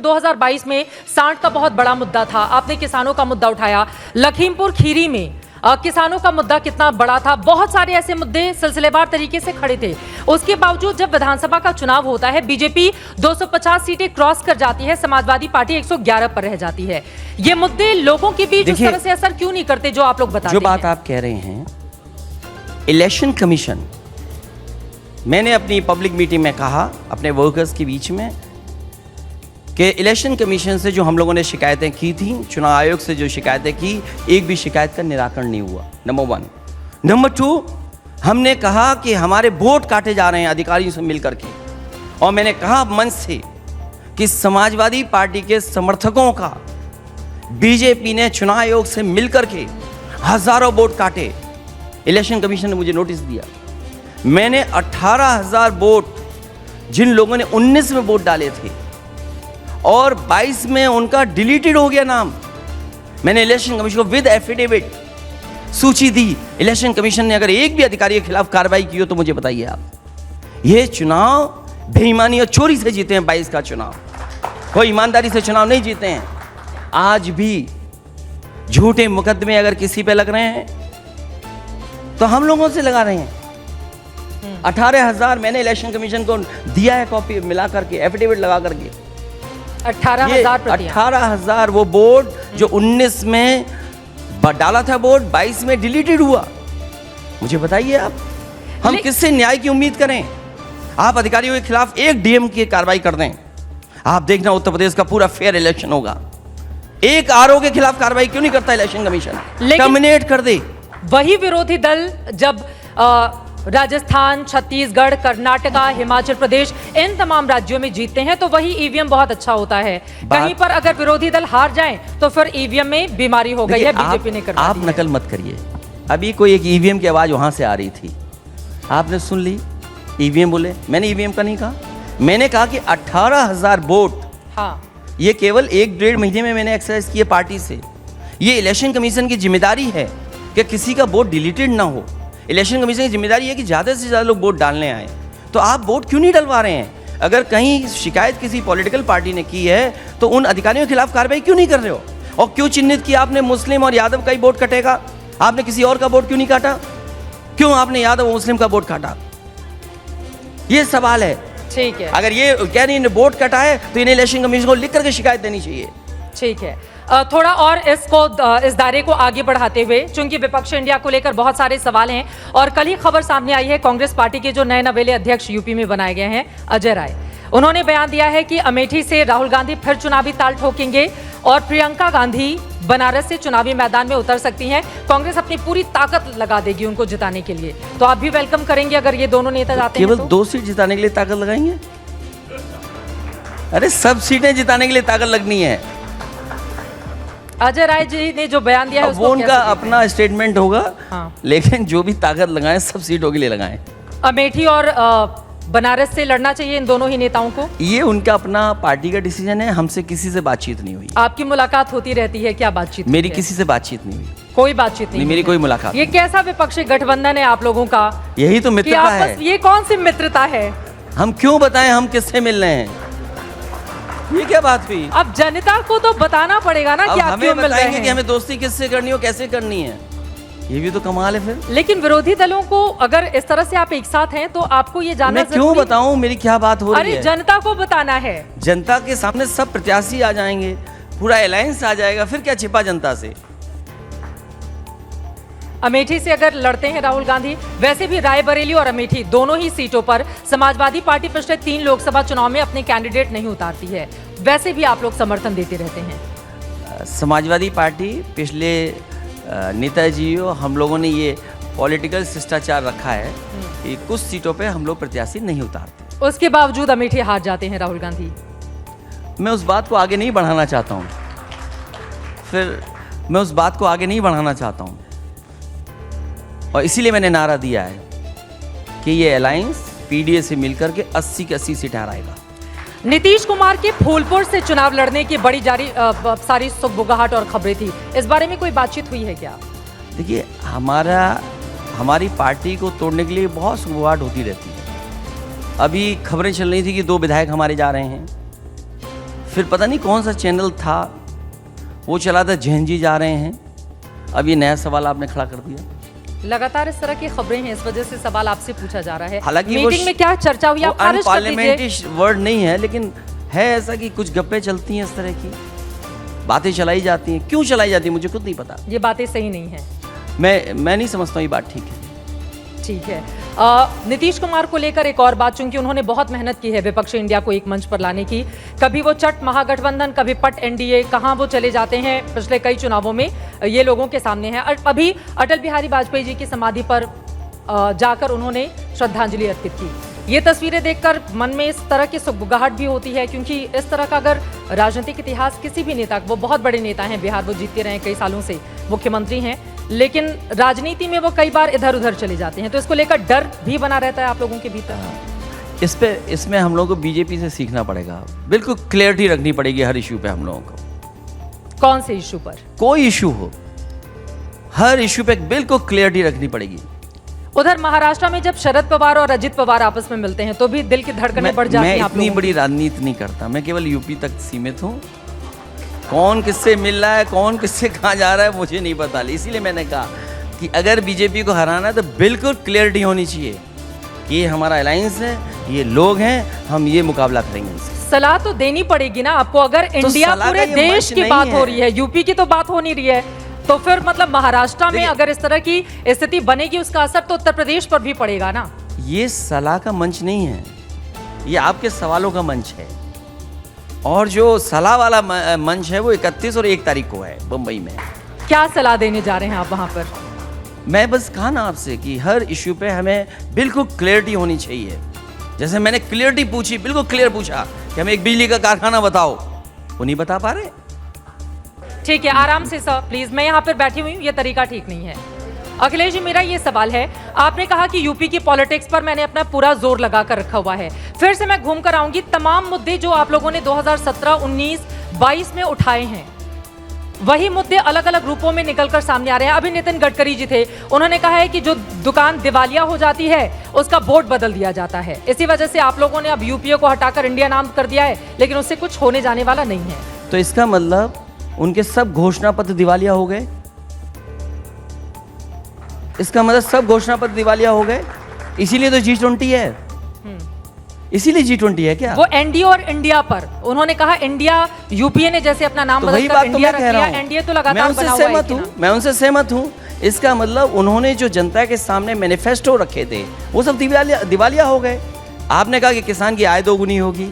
2022 में सांड का बहुत बड़ा मुद्दा था, आपने किसानों का मुद्दा उठाया। लखीमपुर खीरी में किसानों का मुद्दा कितना बड़ा था, बहुत सारे ऐसे मुद्दे सिलसिलेवार तरीके से खड़े थे। उसके बावजूद जब विधानसभा का चुनाव होता है, बीजेपी 250 सीटें क्रॉस कर जाती है, समाजवादी पार्टी 111 पर रह जाती है। ये मुद्दे लोगों के बीच उस तरह से असर क्यों नहीं करते जो आप लोग बताते हैं? जो बात आप कह रहे हैं, इलेक्शन कमीशन, मैंने अपनी पब्लिक मीटिंग में कहा अपने वर्कर्स के बीच में कि इलेक्शन कमीशन से जो हम लोगों ने शिकायतें की थी, चुनाव आयोग से जो शिकायतें की, एक भी शिकायत का निराकरण नहीं हुआ, नंबर 1। नंबर 2, हमने कहा कि हमारे वोट काटे जा रहे हैं अधिकारियों से मिलकर के, और मैंने कहा मंच से कि समाजवादी पार्टी के समर्थकों का बीजेपी ने चुनाव आयोग से मिलकर के हजारों वोट काटे। इलेक्शन कमीशन ने मुझे नोटिस दिया। मैंने 18,000 वोट, जिन लोगों ने 19 में वोट डाले थे और 22 में उनका डिलीटेड हो गया नाम, मैंने इलेक्शन कमीशन को विद एफिडेविट सूची दी। इलेक्शन कमीशन ने अगर एक भी अधिकारी के खिलाफ कार्रवाई की हो तो मुझे बताइए आप। ये चुनाव बेईमानी और चोरी से जीते हैं, 22 का चुनाव, कोई ईमानदारी से चुनाव नहीं जीते हैं। आज भी झूठे मुकदमे अगर किसी पे लग रहे हैं तो हम लोगों से लगा रहे हैं। 18,000 मैंने इलेक्शन कमीशन को दिया है, कॉपी मिला करके, एफिडेविट लगा करके। 18,000 वो बोर्ड जो 19 में डाला था बोर्ड, 22 में डिलीटेड हुआ। मुझे बताइए आप, हम किससे न्याय की उम्मीद करें? आप अधिकारियों के खिलाफ एक डीएम की कार्रवाई कर दें, आप देखना उत्तर प्रदेश का पूरा फेयर इलेक्शन होगा। एक आरओ के खिलाफ कार्रवाई क्यों नहीं करता इलेक्शन कमीशन? टर्मिनेट कर दे। वही विरोधी दल जब राजस्थान, छत्तीसगढ़, कर्नाटका, हिमाचल प्रदेश, इन तमाम राज्यों में जीतते हैं तो वही ईवीएम बहुत अच्छा होता है। कहीं पर अगर विरोधी दल हार जाएं तो फिर ईवीएम में बीमारी हो गई है, बीजेपी ने कर दी। आप नकल मत करिए। अभी कोई एक ईवीएम की आवाज वहां से आ रही थी, आपने सुन ली? ईवीएम बोले, मैंने ईवीएम का नहीं कहा। मैंने कहा कि 18,000 वोट, हाँ, ये केवल 1-1.5 महीने में मैंने एक्सरसाइज किए पार्टी से। ये इलेक्शन कमीशन की जिम्मेदारी है कि किसी का वोट डिलीटेड ना हो। इलेक्शन कमीशन की जिम्मेदारी है कि ज़्यादा से ज़्यादा लोग वोट डालने आए। तो आप वोट क्यों नहीं डलवा रहे हैं? अगर कहीं शिकायत किसी पॉलिटिकल पार्टी ने की है तो उन अधिकारियों के खिलाफ कार्रवाई क्यों नहीं कर रहे हो? और क्यों चिन्हित किया आपने मुस्लिम और यादव का ही वोट कटेगा? आपने किसी और का वोट क्यों नहीं काटा? क्यों आपने यादव और मुस्लिम का वोट काटा? ये सवाल है। ठीक है, अगर ये कह रही वोट कटा है तो इन्हें इलेक्शन कमीशन को लिख करके शिकायत देनी चाहिए। ठीक है, थोड़ा और इस दायरे को आगे बढ़ाते हुए, चूंकि विपक्ष इंडिया को लेकर बहुत सारे सवाल हैं और कल ही खबर सामने आई है कांग्रेस पार्टी के जो नए नवेले अध्यक्ष यूपी में बनाए गए हैं, अजय राय, उन्होंने बयान दिया है कि अमेठी से राहुल गांधी फिर चुनावी ताल ठोकेंगे और प्रियंका गांधी बनारस से चुनावी मैदान में उतर सकती हैं। कांग्रेस अपनी पूरी ताकत लगा देगी उनको जिताने के लिए। तो आप भी वेलकम करेंगे अगर ये दोनों नेता जाते हैं? केवल 2 सीट जिताने के लिए ताकत लगाएंगे? अरे सब सीटें जिताने के लिए ताकत लगनी है। अजय राय जी ने जो बयान दिया है वो उनका अपना स्टेटमेंट होगा, हाँ। लेकिन जो भी ताकत लगाएं सब सीटों के लिए लगाएं। अमेठी और बनारस से लड़ना चाहिए इन दोनों ही नेताओं को? ये उनका अपना पार्टी का डिसीजन है, हमसे किसी से बातचीत नहीं हुई। आपकी मुलाकात होती रहती है? क्या बातचीत? मेरी किसी से बातचीत नहीं हुई। कोई बातचीत नहीं? मेरी कोई मुलाकात। ये कैसा विपक्षी गठबंधन है आप लोगों का? यही तो मित्रता है। ये कौन सी मित्रता है? हम क्यों बताएं हम किससे मिल रहे हैं? ये क्या बात हुई? अब जनता को तो बताना पड़ेगा ना कि आप क्यों मिल रहे हैं। कि हमें दोस्ती किससे करनी हो, कैसे करनी है, ये भी तो कमाल है फिर। लेकिन विरोधी दलों को अगर इस तरह से आप एक साथ हैं तो आपको ये जानना मैं क्यों बताऊं मेरी क्या बात हो रही है? अरे जनता को बताना है। जनता के सामने सब प्रत्याशी आ जाएंगे, पूरा अलायंस आ जाएगा, फिर क्या छिपा जनता से? अमेठी से अगर लड़ते हैं राहुल गांधी, वैसे भी रायबरेली और अमेठी दोनों ही सीटों पर समाजवादी पार्टी पिछले 3 लोकसभा चुनाव में अपने कैंडिडेट नहीं उतारती है, वैसे भी आप लोग समर्थन देते रहते हैं। समाजवादी पार्टी पिछले नेताजी और हम लोगों ने ये पॉलिटिकल शिष्टाचार रखा है कि कुछ सीटों पे हम लोग प्रत्याशी नहीं उतारते। उसके बावजूद अमेठी हार जाते हैं राहुल गांधी। मैं उस बात को आगे नहीं बढ़ाना चाहता हूँ, और इसीलिए मैंने नारा दिया है कि ये अलायंस पीडीए से मिलकर के 80 की 80 सीटें हराएगा। नीतीश कुमार के फूलपुर से चुनाव लड़ने की बड़ी सारी सुगबुगाहट और खबरें थी, इस बारे में कोई बातचीत हुई है क्या? देखिए, हमारी पार्टी को तोड़ने के लिए बहुत सुगबुगाहट होती रहती है। अभी खबरें चल रही थी कि 2 विधायक हमारे जा रहे हैं, फिर पता नहीं कौन सा चैनल था, वो चला था जैन जी जा रहे हैं। अब ये नया सवाल आपने खड़ा कर दिया। लगातार इस तरह की खबरें हैं, इस वजह से सवाल आपसे पूछा जा रहा है। हालांकि मीटिंग में क्या चर्चा हुई, आप खारिज कर दीजिए। अनपार्लियामेंट्री वर्ड नहीं है, लेकिन है ऐसा कि कुछ गप्पे चलती हैं, इस तरह की बातें चलाई जाती हैं। क्यों चलाई जाती है मुझे खुद नहीं पता। ये बातें सही नहीं है। मैं नहीं समझता हूँ ये बात ठीक है। ठीक है। नीतीश कुमार को लेकर एक और बात, चूंकि उन्होंने बहुत मेहनत की है विपक्ष इंडिया को एक मंच पर लाने की। कभी वो चट महागठबंधन, कभी पट एनडीए, कहां वो चले जाते हैं पिछले कई चुनावों में, ये लोगों के सामने है। अभी अटल बिहारी वाजपेयी जी की समाधि पर जाकर उन्होंने श्रद्धांजलि अर्पित की। ये तस्वीरें देखकर मन में इस तरह की सुगबुगाहट भी होती है, क्योंकि इस तरह का अगर राजनीतिक इतिहास किसी भी नेता, वो बहुत बड़े नेता हैं, बिहार वो जीतते रहे कई सालों से, मुख्यमंत्री हैं, लेकिन राजनीति में वो कई बार इधर उधर चले जाते हैं, तो इसको लेकर डर भी बना रहता है आप लोगों के भीतर। इसमें हम लोगों को बीजेपी से सीखना पड़ेगा। बिल्कुल क्लियरिटी रखनी पड़ेगी हर इशू पे हम लोगों को। कौन से इशू पर? कोई इशू हो, हर इशू पे बिल्कुल क्लियरिटी रखनी पड़ेगी। उधर महाराष्ट्र में जब शरद पवार और अजित पवार आपस में मिलते हैं तो भी दिल की धड़कनें बढ़ जाती हैं। मैं इतनी बड़ी राजनीति नहीं करता, मैं केवल यूपी तक सीमित हूँ। कौन किससे मिल रहा है, कौन किससे कहाँ जा रहा है, मुझे नहीं पता। इसीलिए मैंने कहा कि अगर बीजेपी को हराना है तो बिल्कुल क्लियरिटी होनी चाहिए कि ये हमारा अलायंस है, ये लोग हैं, हम ये मुकाबला करेंगे इनसे। सलाह तो देनी पड़ेगी ना आपको। अगर इंडिया पूरे देश की बात हो रही है, यूपी की तो बात हो नहीं रही है, तो फिर मतलब महाराष्ट्र में अगर इस तरह की स्थिति बनेगी, उसका असर तो उत्तर प्रदेश पर भी पड़ेगा ना। ये सलाह का मंच नहीं है, ये आपके सवालों का मंच है। और जो सलाह वाला मंच है वो 31 और 1 तारीख को है बंबई में। क्या सलाह देने जा रहे हैं आप वहां पर? मैं बस कहा ना आपसे कि हर इश्यू पे हमें बिल्कुल क्लियरिटी होनी चाहिए। जैसे मैंने क्लियरिटी पूछी, बिल्कुल क्लियर पूछा कि हमें एक बिजली का कारखाना बताओ, वो नहीं बता पा रहे। ठीक है, आराम से सर प्लीज, मैं यहाँ पर बैठी हुई हूँ, ये तरीका ठीक नहीं है। अखिलेश जी, मेरा ये सवाल है, आपने कहा कि यूपी की पॉलिटिक्स पर मैंने अपना पूरा जोर लगा कर रखा हुआ है। फिर से मैं घूम कर आऊंगी, तमाम मुद्दे जो आप लोगों ने 2017, 19, 22 में उठाए हैं, वही मुद्दे अलग अलग रूपों में निकलकर सामने आ रहे हैं। अभी नितिन गडकरी जी थे, उन्होंने कहा है कि जो दुकान दिवालिया हो जाती है उसका बोर्ड बदल दिया जाता है। इसी वजह से आप लोगों ने अब यूपीए को हटाकर इंडिया नाम कर दिया है, लेकिन उससे कुछ होने जाने वाला नहीं है। तो इसका मतलब उनके सब घोषणा पत्र दिवालिया हो गए? इसका मतलब सब घोषणा पत्र दिवालिया हो गए? इसीलिए तो G20 है, इसीलिए G20 है क्या? वो एनडीए और इंडिया पर उन्होंने कहा, इंडिया, यूपीए ने जैसे अपना नाम बदलकर इंडिया रख दिया, एनडीए तो लगातार बना हुआ है। मैं उनसे सहमत हूँ। इसका मतलब उन्होंने जो जनता के सामने मैनिफेस्टो रखे थे वो सब दिवालिया हो गए। आपने कहा कि किसान की आय दोगुनी होगी,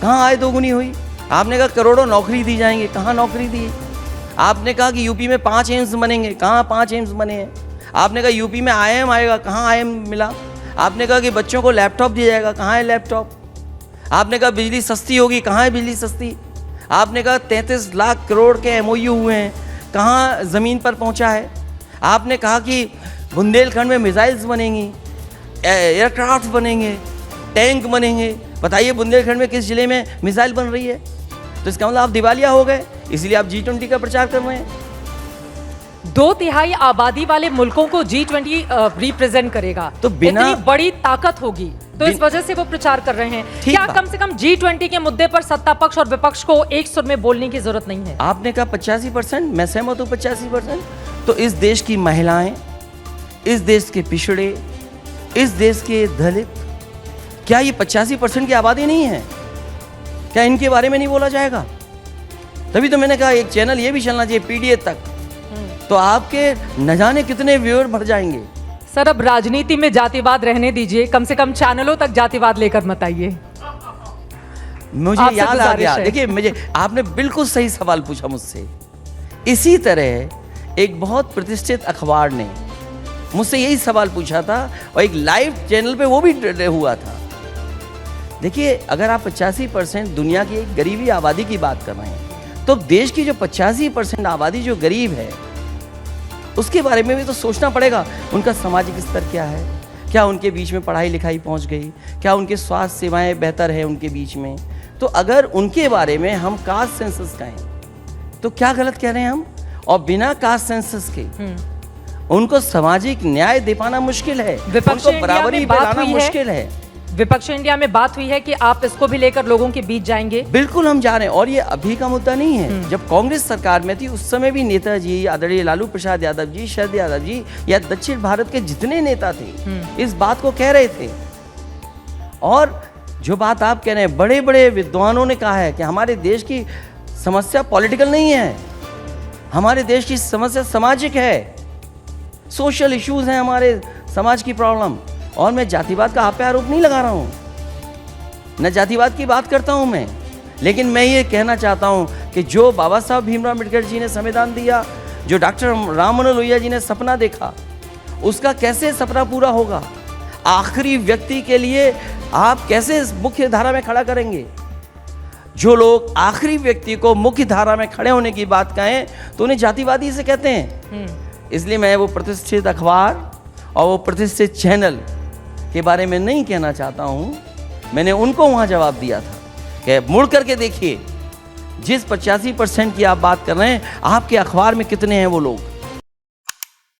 कहाँ आय दोगुनी हुई? आपने कहा करोड़ों नौकरी दी जाएंगे, कहाँ नौकरी दी? आपने कहा कि यूपी में 5 एम्स बनेंगे, कहाँ 5 एम्स बने हैं? आपने कहा यूपी में IIM आएगा, कहाँ IIM मिला? आपने कहा कि बच्चों को लैपटॉप दिया जाएगा, कहाँ है लैपटॉप? आपने कहा बिजली सस्ती होगी, कहाँ है बिजली सस्ती? आपने कहा 33 लाख करोड़ के MOU हुए हैं, कहाँ ज़मीन पर पहुँचा है? आपने कहा कि बुंदेलखंड में मिसाइल्स बनेंगी, एयरक्राफ्ट बनेंगे, टैंक बनेंगे। बताइए बुंदेलखंड में किस जिले में मिसाइल बन रही है? तो इसका मतलब आप दिवालिया हो गए, इसलिए आप G20 का प्रचार कर रहे हैं। 2/3 आबादी वाले मुल्कों को G20 रिप्रेजेंट करेगा, तो बिना इतनी बड़ी ताकत होगी, तो इस वजह से वो प्रचार कर रहे हैं। क्या कम से कम G20 के मुद्दे पर सत्ता पक्ष और विपक्ष को एक सुर में बोलने की जरूरत नहीं है? आपने कहा 85%, मैं सहमत हूँ 85%। तो इस देश की महिलाएं, इस देश के पिछड़े, इस देश के दलित, क्या ये 85% की आबादी नहीं है? क्या इनके बारे में नहीं बोला जाएगा? तभी तो मैंने कहा एक चैनल ये भी चलना चाहिए PDA तक, तो आपके न जाने कितने व्यूअर बढ़ जाएंगे। सर, अब राजनीति में जातिवाद रहने दीजिए, कम से कम चैनलों तक जातिवाद लेकर मत आइए। मुझे याद आ गया, देखिए आपने बिल्कुल सही सवाल पूछा मुझसे। इसी तरह एक बहुत प्रतिष्ठित अखबार ने मुझसे यही सवाल पूछा था और एक लाइव चैनल पे वो भी हुआ था। देखिए, अगर आप 85% दुनिया की एक गरीबी आबादी की बात कर रहे हैं, तो देश की जो 85% आबादी जो गरीब है, उसके बारे में भी तो सोचना पड़ेगा। उनका सामाजिक स्तर क्या है? क्या उनके बीच में पढ़ाई लिखाई पहुंच गई? क्या उनके स्वास्थ्य सेवाएं बेहतर है उनके बीच में? तो अगर उनके बारे में हम कास्ट सेंसस कहें तो क्या गलत कह रहे हैं हम? और बिना कास्ट सेंसस के उनको सामाजिक न्याय दे पाना मुश्किल है, उनको बराबरी पे लाना मुश्किल है। विपक्ष इंडिया में बात हुई है कि आप इसको भी लेकर लोगों के बीच जाएंगे। बिल्कुल हम जा रहे हैं, और ये अभी का मुद्दा नहीं है। जब कांग्रेस सरकार में थी उस समय भी नेताजी, आदरणीय लालू प्रसाद यादव जी, शरद यादव जी या दक्षिण भारत के जितने नेता थे इस बात को कह रहे थे। और जो बात आप कह रहे हैं, बड़े बड़े विद्वानों ने कहा है कि हमारे देश की समस्या पॉलिटिकल नहीं है, हमारे देश की समस्या सामाजिक है, सोशल इश्यूज हैं हमारे समाज की प्रॉब्लम। और मैं जातिवाद का आप पे आरोप नहीं लगा रहा हूँ, न जातिवाद की बात करता हूँ मैं, लेकिन मैं ये कहना चाहता हूँ कि जो बाबा साहब भीमराव अम्बेडकर जी ने संविधान दिया, जो डॉक्टर राम मनोहर लोहिया जी ने सपना देखा, उसका कैसे सपना पूरा होगा? आखिरी व्यक्ति के लिए आप कैसे मुख्य धारा में खड़ा करेंगे? जो लोग आखिरी व्यक्ति को मुख्य धारा में खड़े होने की बात कहें तो उन्हें जातिवादी से कहते हैं। इसलिए मैं वो प्रतिष्ठित अखबार और वो प्रतिष्ठित चैनल के बारे में नहीं कहना चाहता हूँ। मैंने उनको वहाँ जवाब दिया था कि मुड़ करके देखिए, जिस 85% की आप बात कर रहे हैं, आपके अखबार में कितने हैं वो लोग?